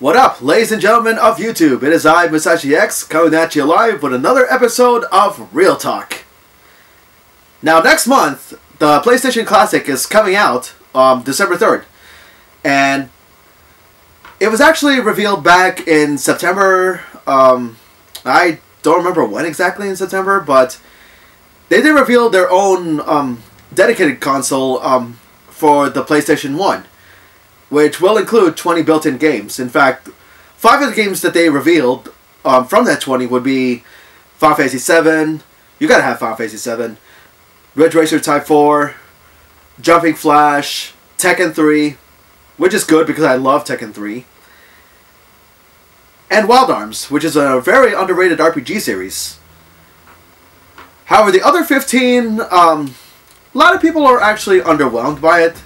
What up, ladies and gentlemen of YouTube? It is I, Musashi X, coming at you live with another episode of Real Talk. Now, next month, the PlayStation Classic is coming out December 3rd. And it was actually revealed back in September. I don't remember when exactly in September, but they did reveal their own dedicated console for the PlayStation 1. Which will include 20 built-in games. In fact, 5 of the games that they revealed from that 20 would be Final Fantasy 7, you gotta have Final Fantasy 7, Ridge Racer Type 4, Jumping Flash, Tekken 3, which is good because I love Tekken 3, and Wild Arms, which is a very underrated RPG series. However, the other 15, a lot of people are actually underwhelmed by it.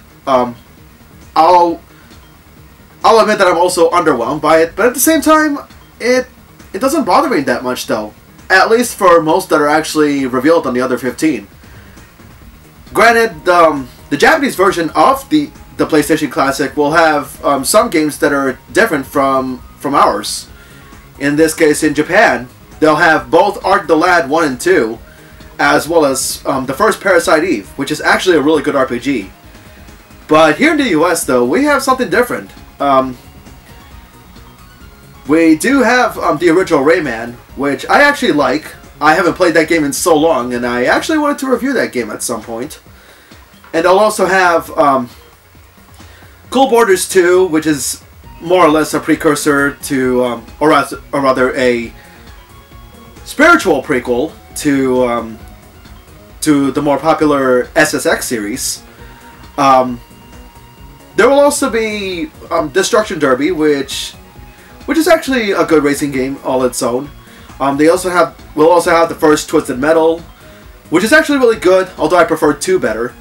I'll admit that I'm also underwhelmed by it, but at the same time, it doesn't bother me that much, though. At least for most that are actually revealed on the other 15. Granted, the Japanese version of the PlayStation Classic will have some games that are different from ours. In this case, in Japan, they'll have both Ark the Lad 1 and 2, as well as the first Parasite Eve, which is actually a really good RPG. But here in the US, though, we have something different. We do have the original Rayman, which I actually like. I haven't played that game in so long, and I actually wanted to review that game at some point. And I'll also have Cool Borders 2, which is more or less a precursor to, or rather a spiritual prequel to the more popular SSX series. There will also be Destruction Derby, which is actually a good racing game all its own. We'll also have the first Twisted Metal, which is actually really good, although I prefer 2 better.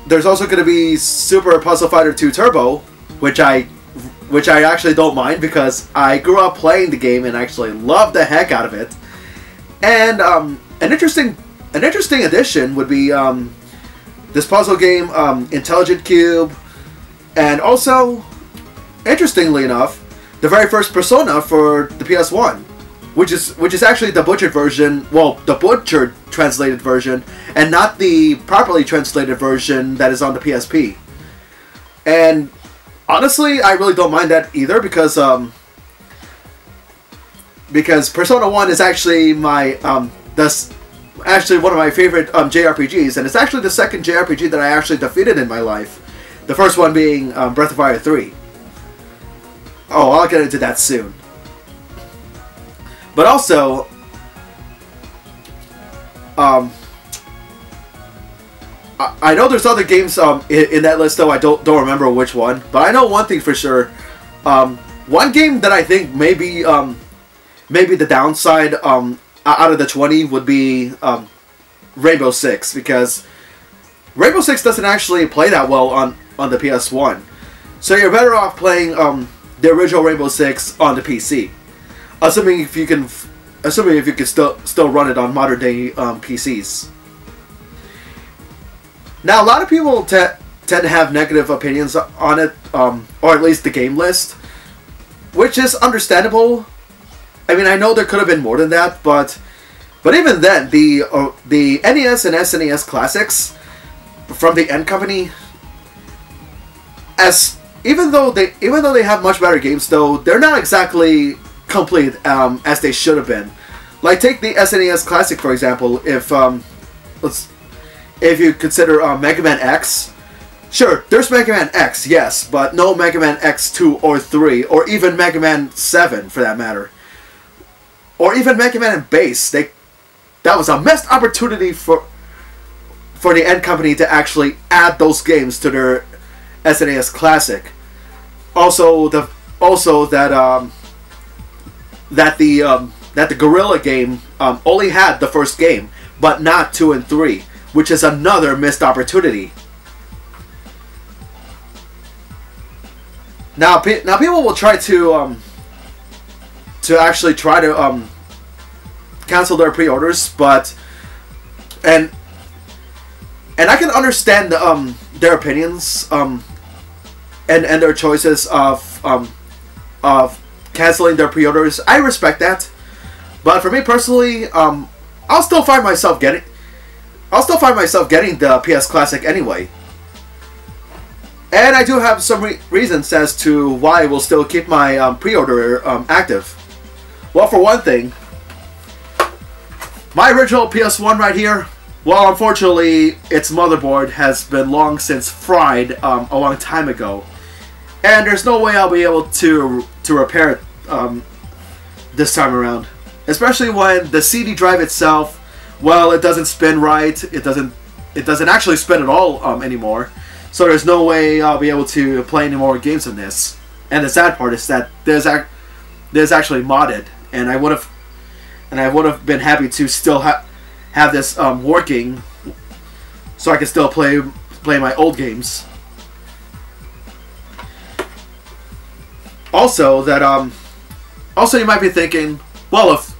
There's also going to be Super Puzzle Fighter 2 Turbo, which I actually don't mind because I grew up playing the game and actually loved the heck out of it. And an interesting addition would be this puzzle game, Intelligent Cube. And also, interestingly enough, the very first Persona for the PS1, which is actually the butchered version, well, the butchered translated version, and not the properly translated version that is on the PSP. And honestly, I really don't mind that either because Persona 1 is actually actually one of my favorite JRPGs, and it's actually the second JRPG that I actually defeated in my life. The first one being Breath of Fire 3. Oh, I'll get into that soon. But also, I know there's other games in that list, though I don't remember which one. But I know one thing for sure. One game that I think maybe the downside out of the 20 would be Rainbow Six, because Rainbow Six doesn't actually play that well on the PS1. So you're better off playing the original Rainbow Six on the PC. Assuming if you can still run it on modern day PCs. Now, a lot of people tend to have negative opinions on it, or at least the game list, which is understandable. I mean, I know there could have been more than that, but even then, the NES and SNES classics from the N Company, even though they have much better games, though they're not exactly complete as they should have been. Like, take the SNES Classic for example. If you consider Mega Man X, sure, there's Mega Man X, yes, but no Mega Man X2 or 3, or even Mega Man 7 for that matter, or even Mega Man and Base. That was a missed opportunity for the N Company to actually add those games to their SNES Classic. Also, that the Gorilla game only had the first game, but not 2 and 3, which is another missed opportunity. Now people will try to actually try to cancel their pre-orders, and I can understand their opinions and their choices of of canceling their pre-orders. I respect that, but for me personally, I'll still find myself getting the PS Classic anyway. And I do have some reasons as to why I will still keep my pre-order active. Well, for one thing, my original PS1 right here, well, unfortunately, its motherboard has been long since fried a long time ago. And there's no way I'll be able to repair it this time around. Especially when the CD drive itself, well, it doesn't spin right. It doesn't actually spin at all anymore. So there's no way I'll be able to play any more games on this. And the sad part is that there's actually modded, and I would have been happy to still have this working, so I can still play my old games. Also, you might be thinking, well, if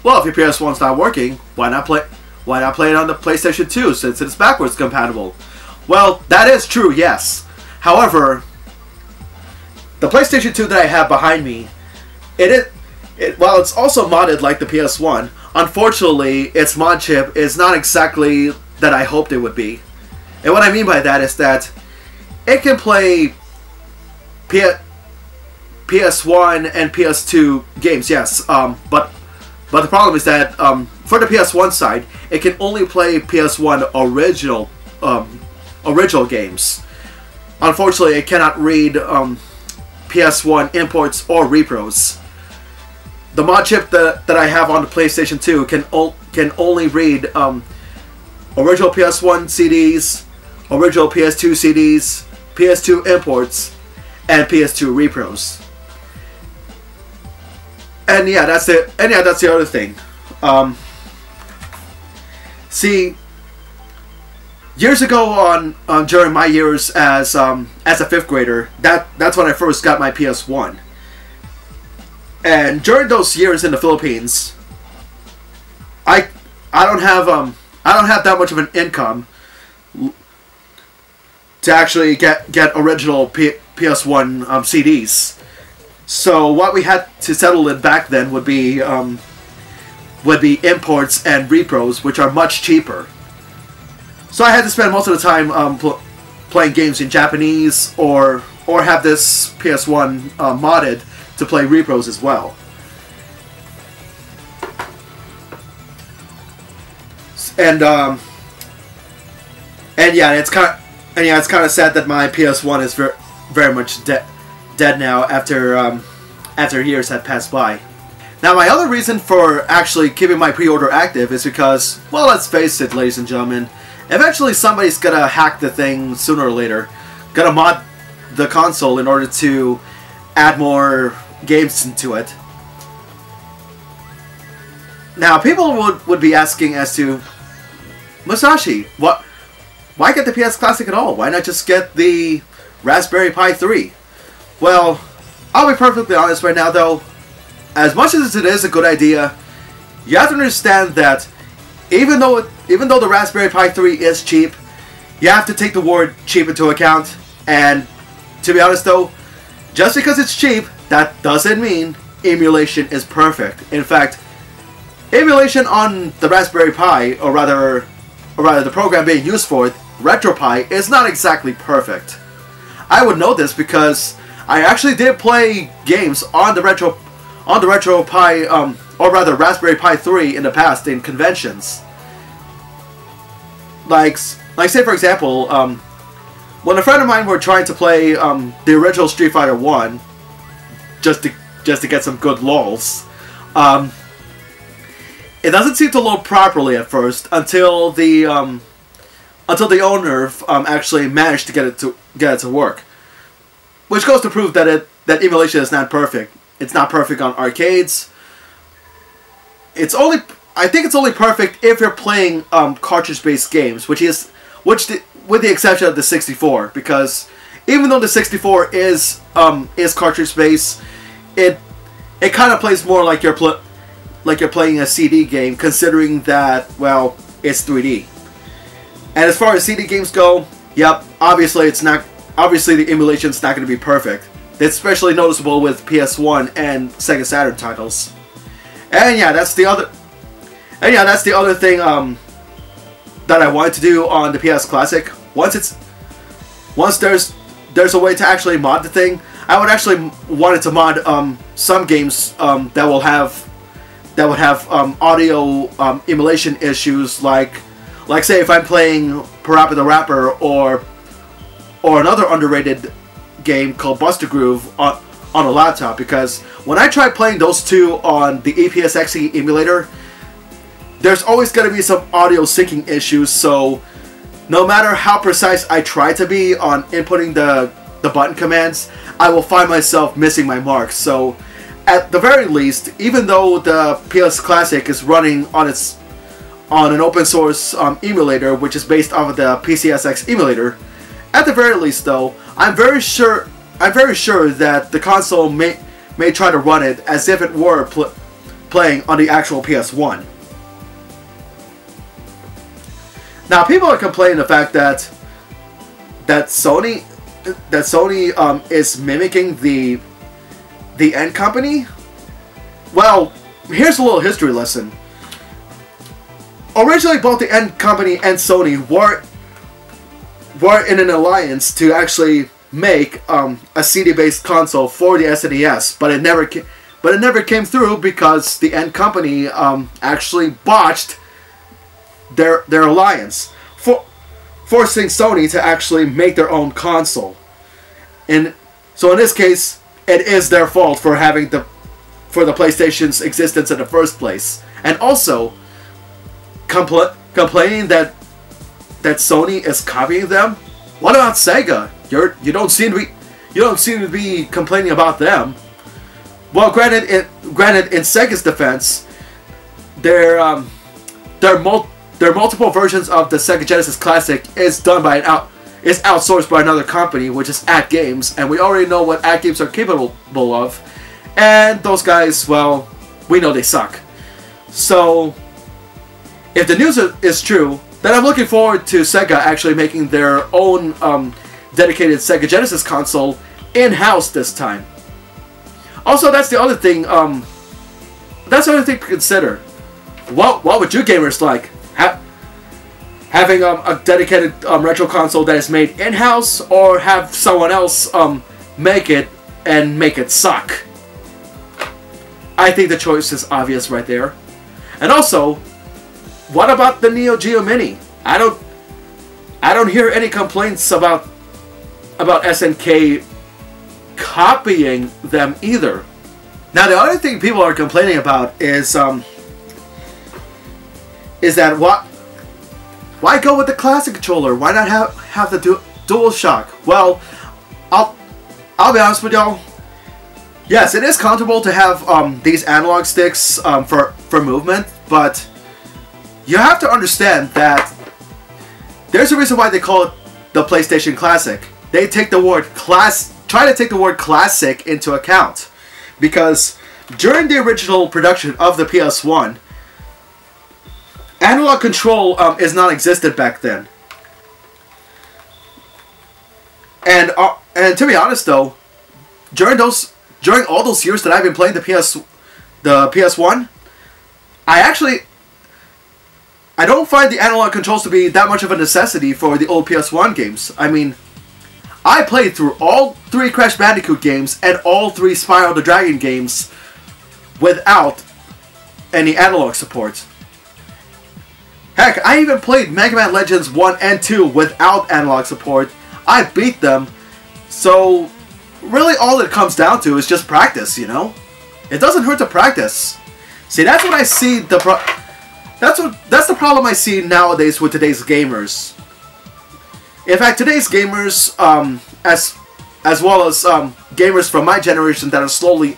your PS1's not working, why not play it on the PlayStation 2 since it's backwards compatible? Well, that is true, yes. However, the PlayStation 2 that I have behind me, while it's also modded like the PS1, unfortunately, its mod chip is not exactly that I hoped it would be. And what I mean by that is that it can play PS1 and PS2 games, yes, but the problem is that for the PS1 side, it can only play PS1 original games. Unfortunately, it cannot read PS1 imports or repros. The mod chip that I have on the PlayStation 2 can only read original PS1 CDs, original PS2 CDs, PS2 imports, and PS2 repros. And yeah, that's it. And yeah, that's the other thing. See, years ago, during my years as a 5th grader, that's when I first got my PS1. And during those years in the Philippines, I don't have that much of an income to actually get original PS1 CDs. So what we had to settle in back then would be imports and repros, which are much cheaper. So I had to spend most of the time playing games in Japanese, or have this PS1 modded to play repros as well. And yeah, it's kind of sad that my PS1 is very much dead now after years had passed by. Now, my other reason for actually keeping my pre-order active is because, well, let's face it, ladies and gentlemen, eventually somebody's gonna hack the thing sooner or later, gonna mod the console in order to add more games into it. Now, people would be asking as to, Musashi, why get the PS Classic at all? Why not just get the Raspberry Pi 3? Well, I'll be perfectly honest right now, though. As much as it is a good idea, you have to understand that even though the Raspberry Pi 3 is cheap, you have to take the word cheap into account. And to be honest, though, just because it's cheap, that doesn't mean emulation is perfect. In fact, emulation on the Raspberry Pi, or rather the program being used for it, RetroPie, is not exactly perfect. I would know this because I actually did play games on the RetroPie, or rather Raspberry Pi 3 in the past in conventions. Like say for example, when a friend of mine were trying to play the original Street Fighter 1, just to get some good lols, it doesn't seem to load properly at first until the owner actually managed to get it to work, which goes to prove that emulation is not perfect. It's not perfect on arcades. I think it's only perfect if you're playing cartridge-based games, with the exception of the 64, because even though the 64 is cartridge-based, it kind of plays more like you're playing a CD game, considering that, well, it's 3D. And as far as CD games go, yep, obviously the emulation's not going to be perfect. It's especially noticeable with PS1 and Sega Saturn titles. And yeah, that's the other. And yeah, that's the other thing that I wanted to do on the PS Classic. Once there's a way to actually mod the thing, I would actually wanted to mod some games that will have audio emulation issues, like say if I'm playing Parappa the Rapper or another underrated game called Buster Groove on a laptop, because when I tried playing those two on the EPSXE emulator, there's always going to be some audio syncing issues, so no matter how precise I try to be on inputting the button commands, I will find myself missing my mark. So at the very least, even though the PS Classic is running on an open source emulator, which is based off of the PCSX emulator, at the very least though, I'm very sure that the console may try to run it as if it were playing on the actual PS1. Now, people are complaining the fact that Sony is mimicking the N company. Well, here's a little history lesson. Originally, both the N company and Sony were in an alliance to actually make a CD-based console for the SNES, but it never came through because the N company actually botched their alliance, forcing Sony to actually make their own console. And so in this case, it is their fault for having the PlayStation's existence in the first place, and also complaining that Sony is copying them. What about Sega? You don't seem to be complaining about them. Well, granted, in Sega's defense, there are multiple versions of the Sega Genesis Classic is outsourced by another company, which is At Games, and we already know what At Games are capable of. And those guys, well, we know they suck. So, if the news is true, then I'm looking forward to Sega actually making their own dedicated Sega Genesis console in-house this time. Also, that's the other thing. That's the other thing to consider. What would you gamers like? Having a dedicated retro console that is made in-house, or have someone else make it and make it suck? I think the choice is obvious right there. And also, what about the Neo Geo Mini? I don't hear any complaints about SNK copying them either. Now, the other thing people are complaining about is that why go with the classic controller? Why not have the DualShock? Well, I'll be honest with y'all. Yes, it is comfortable to have these analog sticks for movement, but you have to understand that there's a reason why they call it the PlayStation Classic. They take the word try to take the word classic into account, because during the original production of the PS1, analog control is non-existent back then. And to be honest though, during all those years that I've been playing the PS1, I don't find the analog controls to be that much of a necessity for the old PS1 games. I mean, I played through all 3 Crash Bandicoot games and all 3 Spyro the Dragon games without any analog support. Heck, I even played Mega Man Legends 1 and 2 without analog support. I beat them. So, really all it comes down to is just practice, you know? It doesn't hurt to practice. See, that's what I see that's the problem I see nowadays with today's gamers. In fact, today's gamers, as well as gamers from my generation that are slowly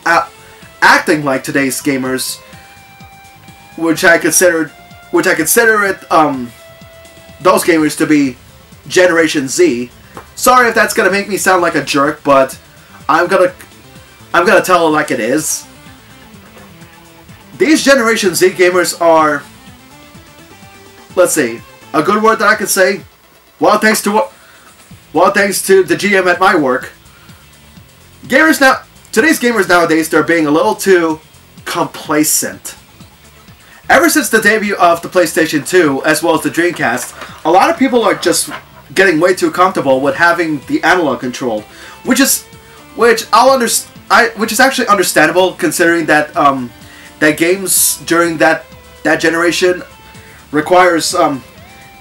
acting like today's gamers, which I consider it those gamers to be Generation Z. Sorry if that's gonna make me sound like a jerk, but I'm gonna tell it like it is. These Generation Z gamers are, let's see, a good word that I could say. Well, thanks to the GM at my work. Today's gamers nowadays, they're being a little too complacent. Ever since the debut of the PlayStation 2, as well as the Dreamcast, a lot of people are just getting way too comfortable with having the analog control, which is actually understandable, considering that that games during that generation requires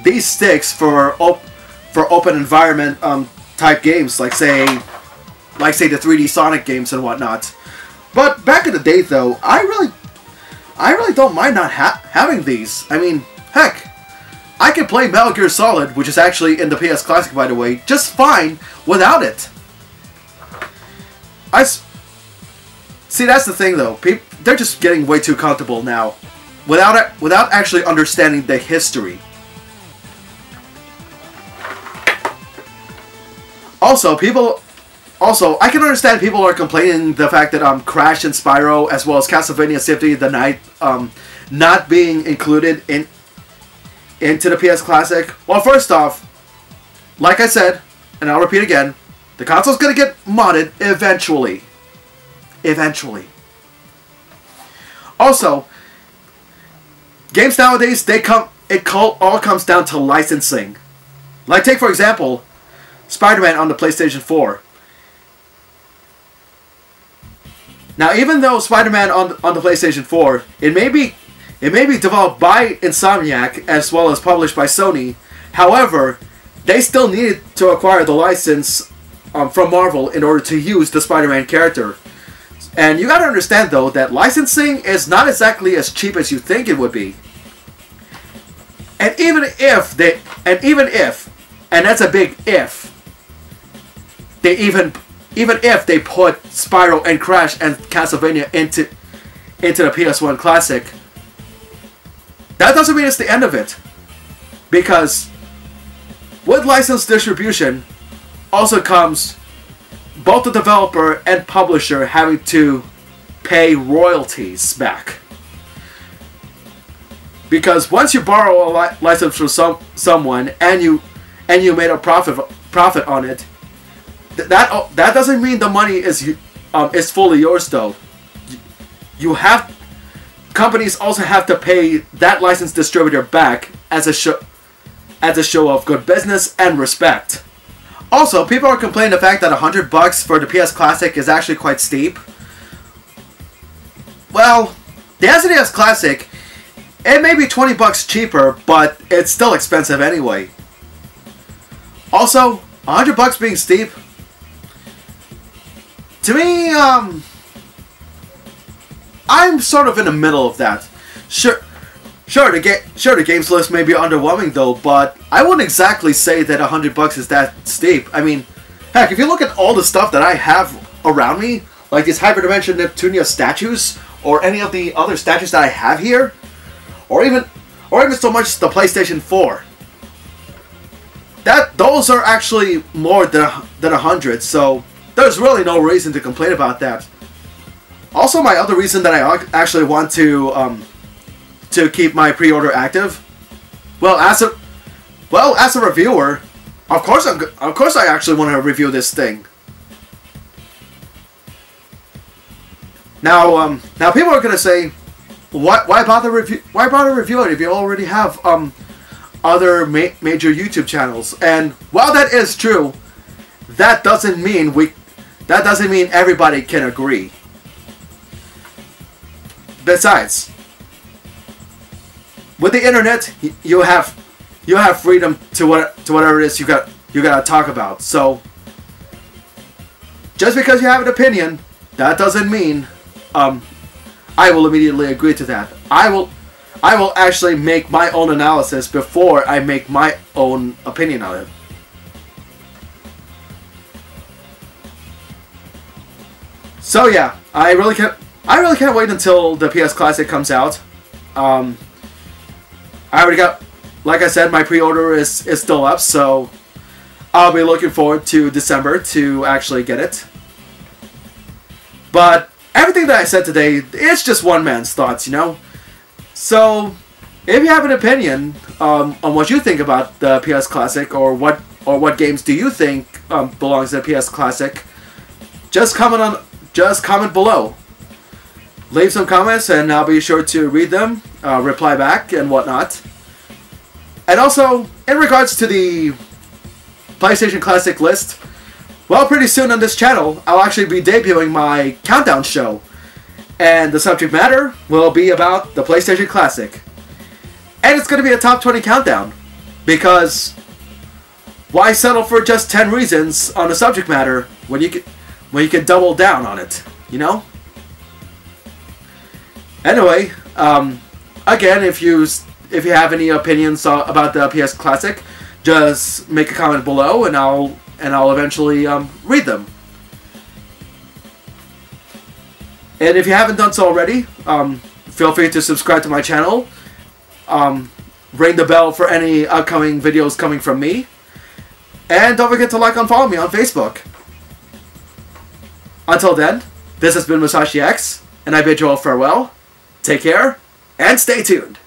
these sticks for open environment type games, like say the 3D Sonic games and whatnot. But back in the day, though, I really don't mind not having these. I mean, heck, I can play Metal Gear Solid, which is actually in the PS Classic, by the way, just fine without it. See, that's the thing, though. They're just getting way too comfortable now, without actually understanding the history. Also, I can understand people are complaining the fact that Crash and Spyro, as well as Castlevania Symphony of the Night, not being included into the PS Classic. Well, first off, like I said, and I'll repeat again, the console's gonna get modded eventually. Eventually. Also, games nowadays, all comes down to licensing. Like, take for example, Spider-Man on the PlayStation 4. Now, even though Spider-Man on the PlayStation 4, it may be developed by Insomniac as well as published by Sony. However, they still needed to acquire the license from Marvel in order to use the Spider-Man character. And you gotta understand, though, that licensing is not exactly as cheap as you think it would be. And even if, and that's a big if, even if they put Spyro and Crash and Castlevania into the PS1 Classic, that doesn't mean it's the end of it. Because with licensed distribution also comes both the developer and publisher having to pay royalties back. Because once you borrow a license from someone and you made a profit on it, that doesn't mean the money is fully yours, though. Companies also have to pay that licensed distributor back as a show of good business and respect. Also, people are complaining the fact that $100 for the PS Classic is actually quite steep. Well, the SNES Classic, it may be $20 cheaper, but it's still expensive anyway. Also, $100 being steep, to me, I'm sort of in the middle of that. Sure, the games list may be underwhelming, though, but I wouldn't exactly say that $100 is that steep. I mean, heck, if you look at all the stuff that I have around me, like these Hyperdimension Neptunia statues, or any of the other statues that I have here, or even so much the PlayStation 4, those are actually more than 100. So there's really no reason to complain about that. Also, my other reason that I actually want to keep my pre-order active, well, as a reviewer, of course I actually want to review this thing. Now people are gonna say, why bother review it if you already have other major YouTube channels? And while that is true, that doesn't mean everybody can agree. Besides, with the internet, you have freedom to whatever it is you gotta talk about. So just because you have an opinion, that doesn't mean I will immediately agree to that. I will actually make my own analysis before I make my own opinion on it. So yeah, I really can't wait until the PS Classic comes out. I already got, like I said, my pre-order is still up, so I'll be looking forward to December to actually get it. But everything that I said today, it's just one man's thoughts, you know? So, if you have an opinion on what you think about the PS Classic, or what games do you think belongs to the PS Classic, just comment below. Leave some comments and I'll be sure to read them, reply back and whatnot. And also, in regards to the PlayStation Classic list, well, pretty soon on this channel, I'll actually be debuting my countdown show. And the subject matter will be about the PlayStation Classic. And it's going to be a top 20 countdown. Because why settle for just 10 reasons on the subject matter when you can double down on it, you know? Anyway, again, if you have any opinions about the PS Classic, just make a comment below, and I'll eventually read them. And if you haven't done so already, feel free to subscribe to my channel. Ring the bell for any upcoming videos coming from me. And don't forget to like and follow me on Facebook. Until then, this has been Musashi X, and I bid you all farewell. Take care, and stay tuned.